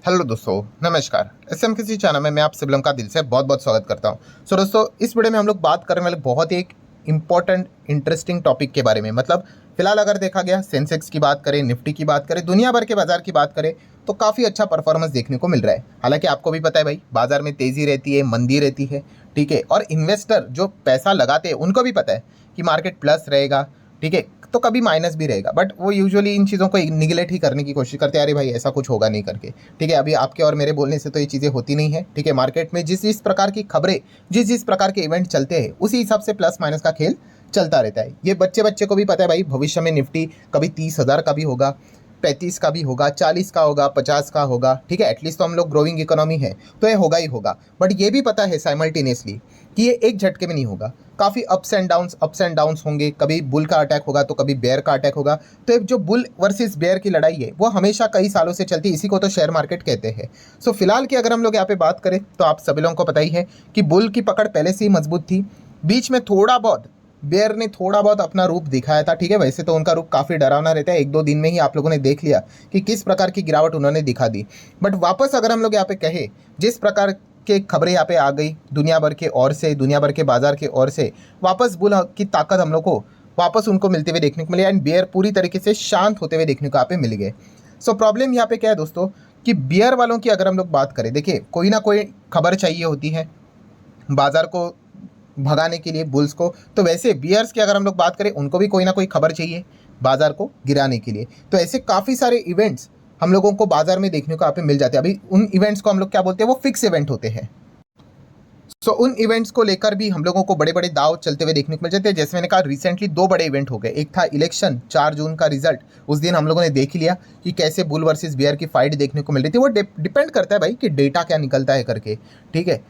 Hello दोस्तों, नमस्कार। SM किसी चैनल में मैं आप सभी लोगों का दिल से बहुत बहुत स्वागत करता हूं। सो दोस्तों, इस वीडियो में हम लोग बात करने वाले बहुत ही एक इंपॉर्टेंट इंटरेस्टिंग टॉपिक के बारे में। मतलब फिलहाल अगर देखा गया सेंसेक्स की बात करें, निफ्टी की बात करें, दुनिया भर के बाजार की बात करें तो काफ़ी अच्छा परफॉर्मेंस देखने को मिल रहा है। हालांकि आपको भी पता है भाई, बाजार में तेज़ी रहती है, मंदी रहती है, ठीक है। और इन्वेस्टर जो पैसा लगाते हैं उनको भी पता है कि मार्केट प्लस रहेगा, ठीक है, तो कभी माइनस भी रहेगा। बट वो यूजुअली इन चीज़ों को निगलेक्ट ही करने की कोशिश करते हैं, अरे भाई ऐसा कुछ होगा नहीं करके, ठीक है। अभी आपके और मेरे बोलने से तो ये चीज़ें होती नहीं है, ठीक है। मार्केट में जिस प्रकार की खबरें, जिस प्रकार के इवेंट चलते हैं, उसी हिसाब से प्लस माइनस का खेल चलता रहता है। ये बच्चे को भी पता है भाई, भविष्य में निफ्टी कभी 30,000 का भी होगा, 35 का भी होगा, 40 का होगा, 50 का होगा, ठीक है। एटलीस्ट तो हम लोग ग्रोइंग इकोनॉमी है तो ये होगा ही होगा। बट ये भी पता है साइमल्टेनियसली कि ये एक झटके में नहीं होगा, काफ़ी अप्स एंड डाउन्स होंगे। कभी बुल का अटैक होगा तो कभी बेयर का अटैक होगा। तो एक जो बुल वर्सेस बेयर की लड़ाई है वो हमेशा कई सालों से चलती है, इसी को तो शेयर मार्केट कहते हैं। सो फिलहाल की अगर हम लोग यहाँ पे बात करें तो आप सभी लोगों को पता ही है कि बुल की पकड़ पहले से ही मजबूत थी। बीच में थोड़ा बहुत बेयर ने थोड़ा बहुत अपना रूप दिखाया था, ठीक है। वैसे तो उनका रूप काफ़ी डरावना रहता है, एक दो दिन में ही आप लोगों ने देख लिया कि किस प्रकार की गिरावट उन्होंने दिखा दी। बट वापस अगर हम लोग यहाँ पे कहे, जिस प्रकार के खबरें यहाँ पे आ गई दुनिया भर के ओर से, दुनिया भर के बाजार के ओर से, वापस बुल की ताकत हम लोग को वापस उनको मिलते हुए देखने को मिली एंड बेयर पूरी तरीके से शांत होते हुए देखने को यहाँ पे मिल गए। सो प्रॉब्लम यहाँ पे क्या है दोस्तों कि बियर वालों की अगर हम लोग बात करें, देखिए कोई ना कोई खबर चाहिए होती है बाजार को भगाने के लिए, बुल्स को। तो वैसे बियर्स की अगर हम लोग बात करें, उनको भी कोई ना कोई खबर चाहिए बाजार को गिराने के लिए। तो ऐसे काफ़ी सारे इवेंट्स हम लोगों को बाजार में देखने को यहाँ पे मिल जाते हैं। अभी उन इवेंट्स को हम लोग क्या बोलते हैं, वो फिक्स इवेंट होते हैं। सो उन इवेंट्स को लेकर भी हम लोगों को बड़े बड़े दाव चलते हुए देखने को मिल जाते हैं। जैसे मैंने कहा, रिसेंटली दो बड़े इवेंट हो गए। एक था इलेक्शन, 4 जून का रिजल्ट। उस दिन हम लोगों ने देख लिया कि कैसे बुल वर्सेस बियर की फाइट देखने को मिल रही थी। वो डिपेंड करता है भाई कि डेटा क्या निकलता है करके, ठीक है।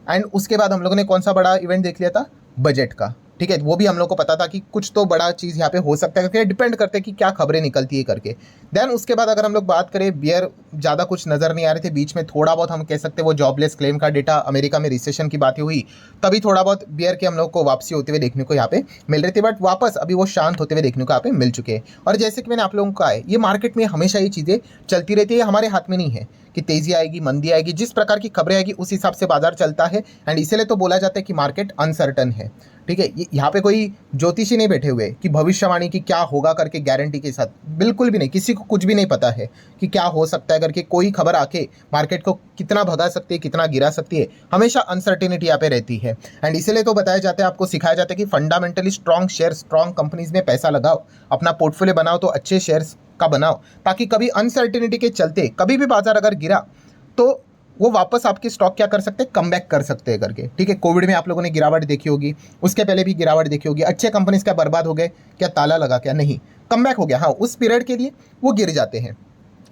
एंड उसके बाद हम लोगों ने कौन सा बड़ा इवेंट देख लिया था, बजट का, ठीक है। वो भी हम लोग को पता था कि कुछ तो बड़ा चीज़ यहाँ पे हो सकता है करके, डिपेंड करते हैं कि क्या खबरें निकलती है करके। देन उसके बाद अगर हम लोग बात करें, बियर ज़्यादा कुछ नज़र नहीं आ रहे थे। बीच में थोड़ा बहुत हम कह सकते हैं वो जॉबलेस क्लेम का डेटा, अमेरिका में रिसेशन की बातें हुई, तभी थोड़ा बहुत बियर के हम लोग को वापसी होते हुए देखने को यहाँ पे मिल रही थी। बट वापस अभी वो शांत होते हुए देखने को यहाँ पे मिल चुके हैं। और जैसे कि मैंने आप लोगों को कहा है, ये मार्केट में हमेशा ये चीज़ें चलती रहती है, हमारे हाथ में नहीं है कि तेजी आएगी मंदी आएगी। जिस प्रकार की खबरें आएगी उस हिसाब से बाजार चलता है। एंड इसीलिए तो बोला जाता है कि मार्केट अनसर्टन है, ठीक है। यहाँ पे कोई ज्योतिषी नहीं बैठे हुए कि भविष्यवाणी की क्या होगा करके गारंटी के साथ, बिल्कुल भी नहीं। किसी को कुछ भी नहीं पता है कि क्या हो सकता है करके। कोई खबर आके मार्केट को कितना भगा सकती है, कितना गिरा सकती है, हमेशा अनसर्टेनिटी यहाँ पे रहती है। एंड इसीलिए तो बताया जाता है, आपको सिखाया जाता है कि fundamentally strong share, strong companies में पैसा लगाओ, अपना पोर्टफोलियो बनाओ तो अच्छे शेयर्स का बनाओ, ताकि कभी अनसर्टेनिटी के चलते कभी भी बाजार अगर गिरा तो वो वापस आपके स्टॉक क्या कर सकते हैं, कम बैक कर सकते हैं करके, ठीक है। कोविड में आप लोगों ने गिरावट देखी होगी, उसके पहले भी गिरावट देखी होगी। अच्छे कंपनीज क्या बर्बाद हो गए, क्या ताला लगा, क्या नहीं, कम बैक हो गया। हाँ, उस पीरियड के लिए वो गिर जाते हैं।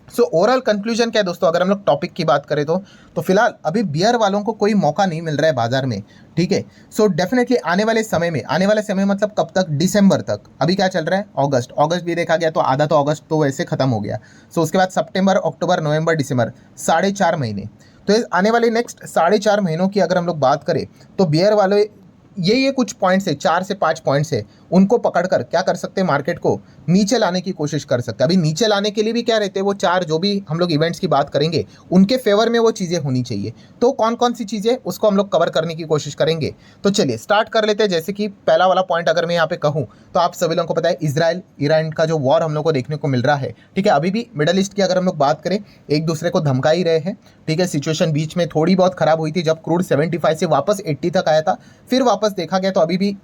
सो ओवरऑल कंक्लूजन क्या है दोस्तों, अगर हम लोग टॉपिक की बात करें तो फिलहाल अभी बियर वालों को कोई मौका नहीं मिल रहा है बाजार में, ठीक है। सो डेफिनेटली आने वाले समय में, आने वाले समय मतलब कब तक, दिसंबर तक। अभी क्या चल रहा है, अगस्त भी देखा गया तो आधा तो अगस्त तो वैसे खत्म हो गया। सो उसके बाद सितंबर, अक्टूबर, नवंबर, दिसंबर, 4.5 महीने। तो इस आने वाले नेक्स्ट 4.5 महीनों की अगर हम लोग बात करें तो बियर वाले ये कुछ पॉइंट्स है, 4 से 5 पॉइंट्स है, उनको पकड़कर क्या कर सकते हैं, मार्केट को नीचे लाने की कोशिश कर सकते हैं। अभी नीचे लाने के लिए भी क्या रहते हैं, वो 4 जो भी हम लोग इवेंट्स की बात करेंगे उनके फेवर में वो चीज़ें होनी चाहिए। तो कौन कौन सी चीज़ें, उसको हम लोग कवर करने की कोशिश करेंगे। तो चलिए स्टार्ट कर लेते हैं। जैसे कि पहला वाला पॉइंट अगर मैं यहाँ पे कहूँ तो आप सभी लोगों को पता है, इजराइल ईरान का जो वॉर हम लोग को देखने को मिल रहा है, ठीक है। अभी भी मिडल ईस्ट की अगर हम लोग बात करें, एक दूसरे को धमका ही रहे हैं, ठीक है। सिचुएशन बीच में थोड़ी बहुत खराब हुई थी जब क्रूड 75 से वापस 80 तक आया था, फिर वापस देखा गया तो अभी भी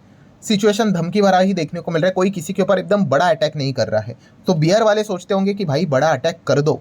सिचुएशन धमकी भरा ही देखने को मिल रहा है। कोई किसी के ऊपर एकदम बड़ा अटैक नहीं कर रहा है। तो बियर वाले सोचते होंगे कि भाई बड़ा अटैक कर दो,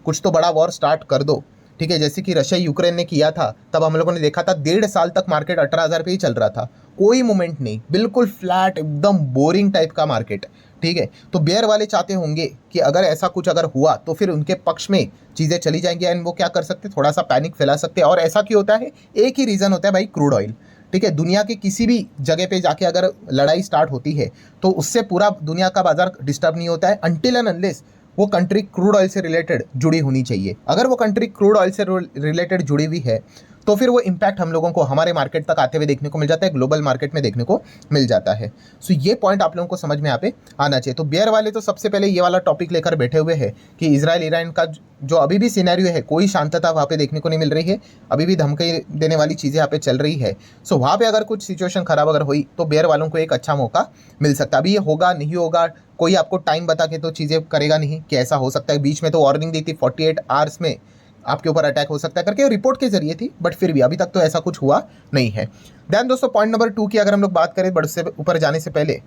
कुछ तो बड़ा वॉर स्टार्ट कर दो, ठीक है। जैसे कि रशिया यूक्रेन ने किया था, तब हम लोगों ने देखा था 1.5 साल तक मार्केट 18,000 पे ही चल रहा था, कोई मूवमेंट नहीं, बिल्कुल फ्लैट, एकदम बोरिंग टाइप का मार्केट, ठीक है। तो बियर वाले चाहते होंगे कि अगर ऐसा कुछ अगर हुआ तो फिर उनके पक्ष में चीज़ें चली जाएंगी एंड वो क्या कर सकते हैं, थोड़ा सा पैनिक फैला सकते हैं। और ऐसा क्यों होता है, एक ही रीज़न होता है भाई, क्रूड ऑयल, ठीक है। दुनिया के किसी भी जगह पे जाके अगर लड़ाई स्टार्ट होती है तो उससे पूरा दुनिया का बाजार डिस्टर्ब नहीं होता है, अनटिल एंड अनलेस वो कंट्री क्रूड ऑयल से रिलेटेड जुड़ी होनी चाहिए। अगर वो कंट्री क्रूड ऑयल से रिलेटेड जुड़ी हुई है तो फिर वो इम्पैक्ट हम लोगों को हमारे मार्केट तक आते हुए देखने को मिल जाता है, ग्लोबल मार्केट में देखने को मिल जाता है। सो ये पॉइंट आप लोगों को समझ में यहाँ पे आना चाहिए। तो बियर वाले तो सबसे पहले ये वाला टॉपिक लेकर बैठे हुए हैं कि इजराइल ईरान का जो अभी भी सिनेरियो है, कोई शांतता वहाँ पे देखने को नहीं मिल रही है, अभी भी धमकी देने वाली चीज़ें यहाँ पे चल रही है। सो वहाँ पे अगर कुछ सिचुएशन खराब अगर हुई तो बियर वालों को एक अच्छा मौका मिल सकता है। अभी ये होगा नहीं होगा, कोई आपको टाइम बता के तो चीज़ें करेगा नहीं कि ऐसा हो सकता है। बीच में तो वार्निंग दी थी 48 आवर्स में आपके ऊपर अटैक हो सकता है करके, रिपोर्ट के जरिए थी, बट फिर भी अभी तक तो ऐसा कुछ हुआ नहीं है। देन दोस्तों पॉइंट नंबर 2 की अगर हम लोग बात करें, बट उससे ऊपर जाने से पहले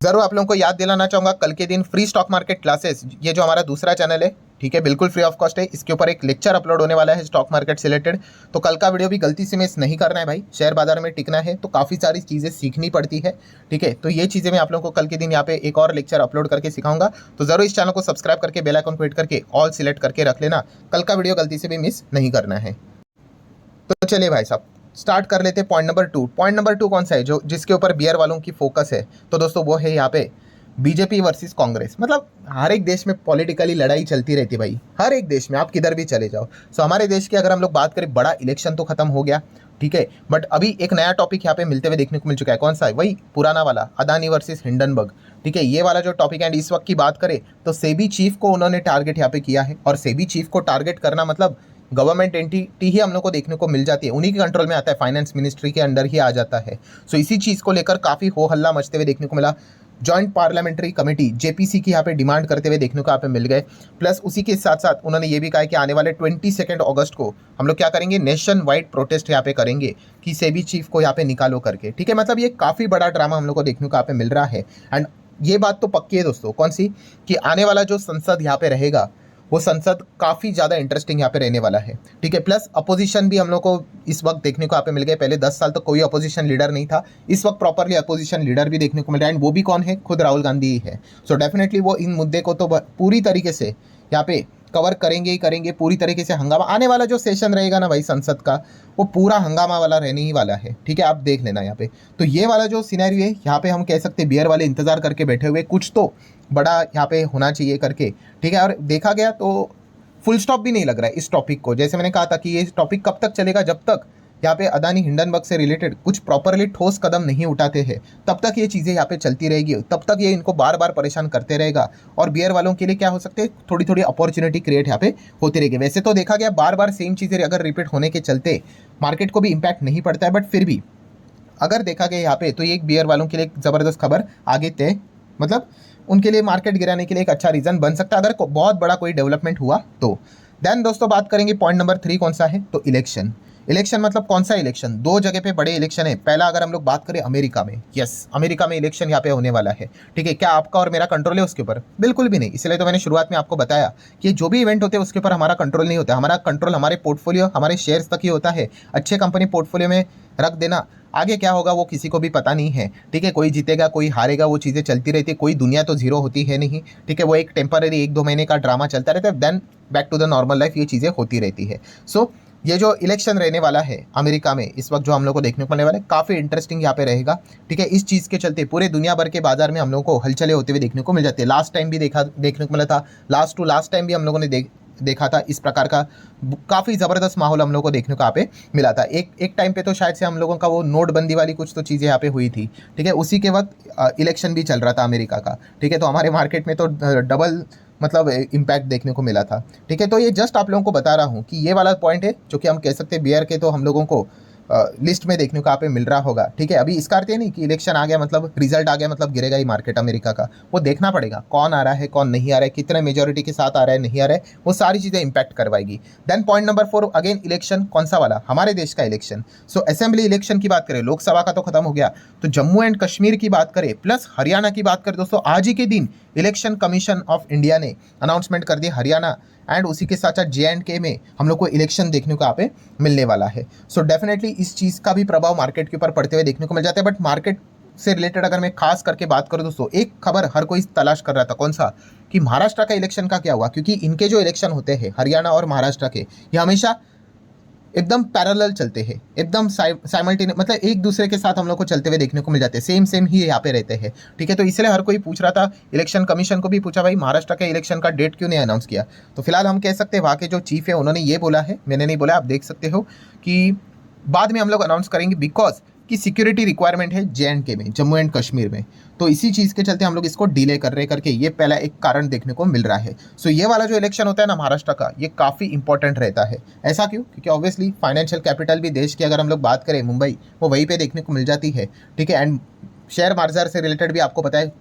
जरूर आप लोगों को याद दिलाना चाहूंगा, कल के दिन फ्री स्टॉक मार्केट क्लासेस, ये जो हमारा दूसरा चैनल है, ठीक है, बिल्कुल फ्री ऑफ कॉस्ट है, इसके ऊपर एक लेक्चर अपलोड होने वाला है स्टॉक मार्केट से रिलेटेड। तो कल का वीडियो भी गलती से मिस नहीं करना है भाई, शेयर बाजार में टिकना है तो काफ़ी सारी चीज़ें सीखनी पड़ती है, ठीक है। तो ये चीज़ें मैं आप लोगों को कल के दिन यहाँ पे एक और लेक्चर अपलोड करके सिखाऊंगा। तो जरूर इस चैनल को सब्सक्राइब करके बेल आइकन को हिट करके ऑल सिलेक्ट करके रख लेना, कल का वीडियो गलती से भी मिस नहीं करना है। तो चलिए भाई साहब स्टार्ट कर लेते हैं पॉइंट नंबर 2। पॉइंट नंबर 2 कौन सा है जो जिसके ऊपर बियर वालों की फोकस है? तो दोस्तों वो है यहाँ पे बीजेपी वर्सेस कांग्रेस। मतलब हर एक देश में पॉलिटिकली लड़ाई चलती रहती है भाई, हर एक देश में, आप किधर भी चले जाओ। सो हमारे देश की अगर हम लोग बात करें, बड़ा इलेक्शन तो खत्म हो गया, ठीक है, बट अभी एक नया टॉपिक यहाँ पे मिलते हुए देखने को मिल चुका है। कौन सा है? वही पुराना वाला, अदानी वर्सेस हिंडनबर्ग, ठीक है, ये वाला जो टॉपिक है। एंड इस वक्त की बात करें तो सेबी चीफ को उन्होंने टारगेट यहाँ पे किया है, और सेबी चीफ को टारगेट करना मतलब गवर्नमेंट एंटिटी ही हम लोग को देखने को मिल जाती है, उन्हीं के कंट्रोल में आता है, फाइनेंस मिनिस्ट्री के अंडर ही आ जाता है। सो इसी चीज़ को लेकर काफ़ी हो हल्ला मचते हुए देखने को मिला। जॉइंट पार्लियामेंट्री कमेटी जेपीसी की यहाँ पे डिमांड करते हुए देखने को यहाँ पे मिल गए। प्लस उसी के साथ साथ उन्होंने ये भी कहा कि आने वाले 22 अगस्त को हम लोग क्या करेंगे, नेशन वाइड प्रोटेस्ट यहाँ पे करेंगे कि सेबी चीफ को यहाँ पे निकालो करके, ठीक है। मतलब ये काफ़ी बड़ा ड्रामा हम लोग को देखने को यहाँ पे मिल रहा है। एंड ये बात तो पक्की है दोस्तों, कौन सी, कि आने वाला जो संसद यहाँ पे रहेगा वो संसद काफ़ी ज़्यादा इंटरेस्टिंग यहाँ पे रहने वाला है, ठीक है। प्लस अपोजिशन भी हम लोग को इस वक्त देखने को यहाँ पे मिल गए। पहले 10 साल तक कोई अपोजिशन लीडर नहीं था, इस वक्त प्रॉपरली अपोजिशन लीडर भी देखने को मिल रहा है। एंड वो भी कौन है? खुद राहुल गांधी ही है। सो डेफिनेटली वो इन मुद्दे को तो पूरी तरीके से यहाँ पे कवर करेंगे ही करेंगे, पूरी तरीके से हंगामा। आने वाला जो सेशन रहेगा ना भाई संसद का, वो पूरा हंगामा वाला रहने ही वाला है, ठीक है, आप देख लेना यहाँ पे। तो ये वाला जो सिनेरियो है यहाँ पे हम कह सकते हैं बियर वाले इंतजार करके बैठे हुए, कुछ तो बड़ा यहाँ पे होना चाहिए करके, ठीक है। और देखा गया तो फुल स्टॉप भी नहीं लग रहा है इस टॉपिक को। जैसे मैंने कहा था कि ये टॉपिक कब तक चलेगा, जब तक यहाँ पे अदानी हिंडनबर्ग से रिलेटेड कुछ प्रॉपरली ठोस कदम नहीं उठाते हैं, तब तक ये चीज़ें यहाँ पे चलती रहेगी, तब तक ये इनको बार बार परेशान करते रहेगा। और बियर वालों के लिए क्या हो सकते हैं, थोड़ी थोड़ी अपॉर्चुनिटी क्रिएट यहाँ पे होती रहेगी। वैसे तो देखा गया बार बार सेम चीज़ें अगर रिपीट होने के चलते मार्केट को भी इम्पैक्ट नहीं पड़ता है, बट फिर भी अगर देखा गया यहाँ पे तो ये एक बियर वालों के लिए एक ज़बरदस्त खबर आगे तय, मतलब उनके लिए मार्केट गिराने के लिए एक अच्छा रीज़न बन सकता है अगर बहुत बड़ा कोई डेवलपमेंट हुआ तो। देन दोस्तों बात करेंगे पॉइंट नंबर 3 कौन सा है, तो इलेक्शन। इलेक्शन मतलब कौन सा इलेक्शन? 2 जगह पे बड़े इलेक्शन है। पहला अगर हम लोग बात करें अमेरिका में, यस, अमेरिका में इलेक्शन यहाँ पे होने वाला है, ठीक है। क्या आपका और मेरा कंट्रोल है उसके ऊपर? बिल्कुल भी नहीं। इसलिए तो मैंने शुरुआत में आपको बताया कि जो भी इवेंट होते हैं उसके ऊपर हमारा कंट्रोल नहीं होता। हमारा कंट्रोल हमारे पोर्टफोलियो, हमारे शेयर्स तक ही होता है। अच्छे कंपनी पोर्टफोलियो में रख देना, आगे क्या होगा वो किसी को भी पता नहीं है, ठीक है। कोई जीतेगा कोई हारेगा, वो चीज़ें चलती रहती है, कोई दुनिया तो जीरो होती है नहीं, ठीक है। वो एक टेम्पररी 1-2 महीने का ड्रामा चलता रहता है, then back to the normal life ये चीज़ें होती रहती है। सो ये जो इलेक्शन रहने वाला है अमेरिका में इस वक्त जो हम लोग को देखने को मिलने वाला है, काफ़ी इंटरेस्टिंग यहाँ पे रहेगा, ठीक है। इस चीज़ के चलते पूरे दुनिया भर के बाजार में हम लोगों को हलचलें होते हुए देखने को मिल जाती है। लास्ट टाइम भी देखने को मिला था, लास्ट टाइम भी हम लोगों ने देखा था इस प्रकार का काफ़ी ज़बरदस्त माहौल हम लोगों को देखने को यहाँ पे मिला था। एक टाइम पे तो शायद से हम लोगों का वो नोटबंदी वाली कुछ तो चीज़ें यहाँ पे हुई थी, ठीक है। उसी के वक्त इलेक्शन भी चल रहा था अमेरिका का, ठीक है। तो हमारे मार्केट में तो डबल मतलब इम्पैक्ट देखने को मिला था, ठीक है। तो ये जस्ट आप लोगों को बता रहा हूँ कि ये वाला पॉइंट है जो कि हम कह सकते हैं बियर के तो हम लोगों को लिस्ट में देखने को यहाँ पे मिल रहा होगा, ठीक है। अभी इसका अर्थ ये नहीं कि इलेक्शन आ गया मतलब रिजल्ट आ गया मतलब गिरेगा ही मार्केट अमेरिका का। वो देखना पड़ेगा कौन आ रहा है कौन नहीं आ रहा है, कितने मेजोरिटी के साथ आ रहा है नहीं आ रहा है, वो सारी चीज़ें इंपैक्ट करवाएगी। Then point number 4 again election, कौन सा वाला? हमारे देश का इलेक्शन। सो असेंबली इलेक्शन की बात करें, लोकसभा का तो खत्म हो गया, तो जम्मू एंड कश्मीर की बात करें प्लस हरियाणा की बात करें दोस्तों, आज ही के दिन इलेक्शन कमीशन ऑफ इंडिया ने अनाउंसमेंट कर दी हरियाणा एंड उसी के साथ साथ J&K में हम लोग को इलेक्शन देखने को यहाँ पे मिलने वाला है। सो डेफिनेटली इस चीज़ का भी प्रभाव मार्केट के ऊपर पड़ते हुए देखने को मिल जाता है। बट मार्केट से रिलेटेड अगर मैं खास करके बात करूँ दोस्तों, एक खबर हर कोई तलाश कर रहा था, कौन सा, कि महाराष्ट्र का इलेक्शन का क्या हुआ, क्योंकि इनके जो इलेक्शन होते हैं हरियाणा और महाराष्ट्र के, ये हमेशा एकदम पैरेलल चलते हैं, एकदम साइमल्टेनियस, मतलब एक दूसरे के साथ हम लोग को चलते हुए देखने को मिल जाते हैं, सेम सेम ही यहाँ पे रहते हैं। ठीक है, तो इसलिए हर कोई पूछ रहा था, इलेक्शन कमीशन को भी पूछा भाई महाराष्ट्र के इलेक्शन का डेट क्यों नहीं अनाउंस किया। तो फिलहाल हम कह सकते हैं वहाँ के जो चीफ है उन्होंने ये बोला है, मैंने नहीं बोला, आप देख सकते हो कि बाद में हम लोग अनाउंस करेंगे, बिकॉज की सिक्योरिटी रिक्वायरमेंट है JNK में, जम्मू एंड कश्मीर में। तो इसी चीज़ के चलते हम लोग इसको डिले कर रहे करके ये पहला एक कारण देखने को मिल रहा है। सो ये वाला जो इलेक्शन होता है ना महाराष्ट्र का, ये काफ़ी इंपॉर्टेंट रहता है। ऐसा क्यों? क्योंकि ऑब्वियसली फाइनेंशियल कैपिटल भी देश की अगर हम लोग बात करें, मुंबई, वो वहीं पे देखने को मिल जाती है। ठीक है, एंड शेयर बाजार से रिलेटेड भी आपको पता है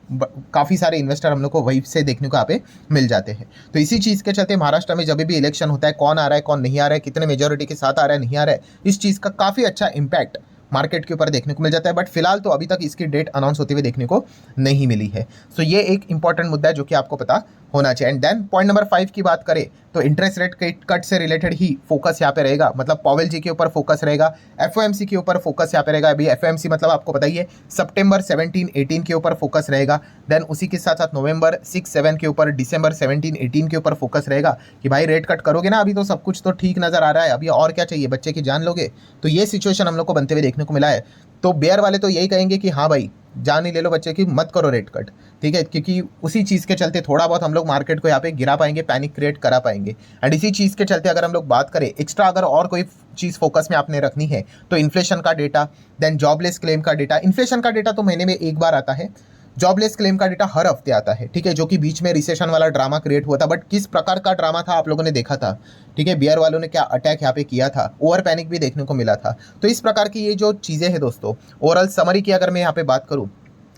काफ़ी सारे इन्वेस्टर हम लोग को वहीं से देखने को यहाँ पे मिल जाते हैं। तो इसी चीज़ के चलते महाराष्ट्र में जब भी इलेक्शन होता है, कौन आ रहा है कौन नहीं आ रहा है, कितने मेजोरिटी के साथ आ रहा है नहीं आ रहा है, इस चीज़ का काफ़ी अच्छा इम्पैक्ट मार्केट के ऊपर देखने को मिल जाता है। बट फिलहाल तो अभी तक इसकी डेट अनाउंस होते हुए देखने को नहीं मिली है। सो ये एक इंपॉर्टेंट मुद्दा है जो कि आपको पता होना चाहिए। एंड देन पॉइंट नंबर 5 की बात करें तो इंटरेस्ट रेट कट से रिलेटेड ही फोकस यहाँ पे रहेगा, मतलब पॉवेल जी के ऊपर फोकस रहेगा, FOMC के ऊपर फोकस यहाँ पे रहेगा। अभी FOMC मतलब आपको पता ही है सितंबर 17-18 के ऊपर फोकस रहेगा। देन उसी के साथ साथ नवंबर 6-7 के ऊपर, दिसंबर 17-18 के ऊपर फोकस रहेगा कि भाई रेट कट करोगे ना, अभी तो सब कुछ तो ठीक नज़र आ रहा है, अभी और क्या चाहिए, बच्चे की जान लोगे। तो ये सिचुएशन हम लोग को बनते हुए देखने को मिला है। तो बेयर वाले तो यही कहेंगे कि हाँ भाई जान ही ले लो बच्चे की, मत करो रेट कट। ठीक है, क्योंकि उसी चीज़ के चलते थोड़ा बहुत हम लोग मार्केट को यहाँ पे गिरा पाएंगे, पैनिक क्रिएट करा पाएंगे। एंड इसी चीज़ के चलते अगर हम लोग बात करें एक्स्ट्रा, अगर और कोई चीज़ फोकस में आपने रखनी है तो इन्फ्लेशन का डेटा, देन जॉबलेस क्लेम का डेटा। इन्फ्लेशन का डेटा तो महीने में एक बार आता है, जॉबलेस क्लेम का डेटा हर हफ्ते आता है। ठीक है, जो कि बीच में रिसेशन वाला ड्रामा क्रिएट हुआ था, बट किस प्रकार का ड्रामा था आप लोगों ने देखा था। ठीक है, बियर वालों ने क्या अटैक यहाँ पे किया था, ओवर पैनिक भी देखने को मिला था। तो इस प्रकार की ये जो चीज़ें हैं दोस्तों, ओवरऑल समरी की अगर मैं यहाँ पे बात करूँ,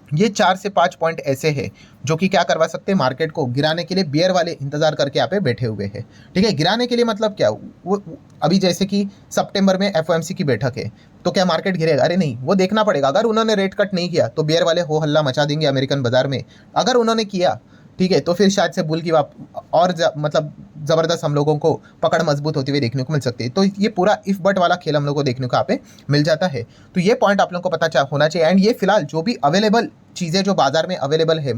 ये 4 से 5 पॉइंट ऐसे हैं जो कि क्या करवा सकते हैं, मार्केट को गिराने के लिए बियर वाले इंतजार करके यहाँ पे बैठे हुए हैं। ठीक है, गिराने के लिए मतलब क्या, वो अभी जैसे कि सितंबर में FOMC की बैठक है, तो क्या मार्केट गिरेगा? अरे नहीं, वो देखना पड़ेगा। अगर उन्होंने रेट कट नहीं किया तो बियर वाले हो हल्ला मचा देंगे अमेरिकन बाजार में। अगर उन्होंने किया, ठीक है, तो फिर शायद से बुल की और मतलब ज़बरदस्त हम लोगों को पकड़ मजबूत होती हुई देखने को मिल सकती है। तो ये पूरा इफ बट वाला खेल हम लोग को देखने को यहाँ पे मिल जाता है। तो ये पॉइंट आप लोगों को पता होना चाहिए। एंड ये फिलहाल जो भी अवेलेबल चीज़ें जो बाजार में अवेलेबल है,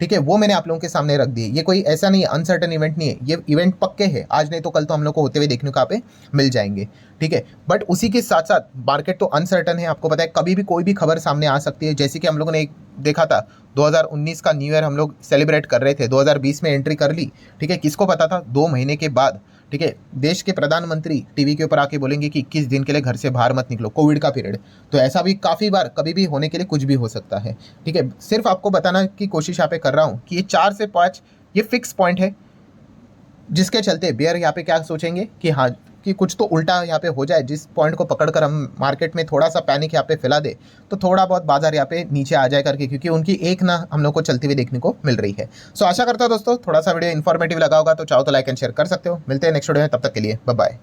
ठीक है, वो मैंने आप लोगों के सामने रख दी। ये कोई ऐसा नहीं है, अनसर्टन इवेंट नहीं है, ये इवेंट पक्के हैं, आज नहीं तो कल तो हम लोग को होते हुए देखने को यहाँ पे मिल जाएंगे। ठीक है, बट उसी के साथ साथ मार्केट तो अनसर्टन है, आपको पता है कभी भी कोई भी खबर सामने आ सकती है। जैसे कि हम लोगों ने एक देखा था 2019 का न्यू ईयर हम लोग सेलिब्रेट कर रहे थे, 2020 में एंट्री कर ली। ठीक है, किसको पता था 2 महीने के बाद, ठीक है, देश के प्रधानमंत्री टीवी के ऊपर आके बोलेंगे कि 21 दिन के लिए घर से बाहर मत निकलो, कोविड का पीरियड। तो ऐसा भी काफ़ी बार कभी भी होने के लिए कुछ भी हो सकता है। ठीक है, सिर्फ आपको बताना की कोशिश यहाँ पे कर रहा हूँ कि ये 4 से 5 ये फिक्स पॉइंट है, जिसके चलते बेयर यहाँ पे क्या सोचेंगे कि हाँ कि कुछ तो उल्टा यहाँ पे हो जाए, जिस पॉइंट को पकड़कर हम मार्केट में थोड़ा सा पैनिक यहाँ पे फैला दे तो थोड़ा बहुत बाजार यहाँ पे नीचे आ जाए करके, क्योंकि उनकी एक ना हम लोग को चलती हुई देखने को मिल रही है। सो आशा करता हूँ दोस्तों थोड़ा सा वीडियो इन्फॉर्मेटिव लगा होगा, तो चाहो तो लाइक एंड शेयर कर सकते हो। मिलते हैं नेक्स्ट वीडियो में, तब तक के लिए बाय बाय।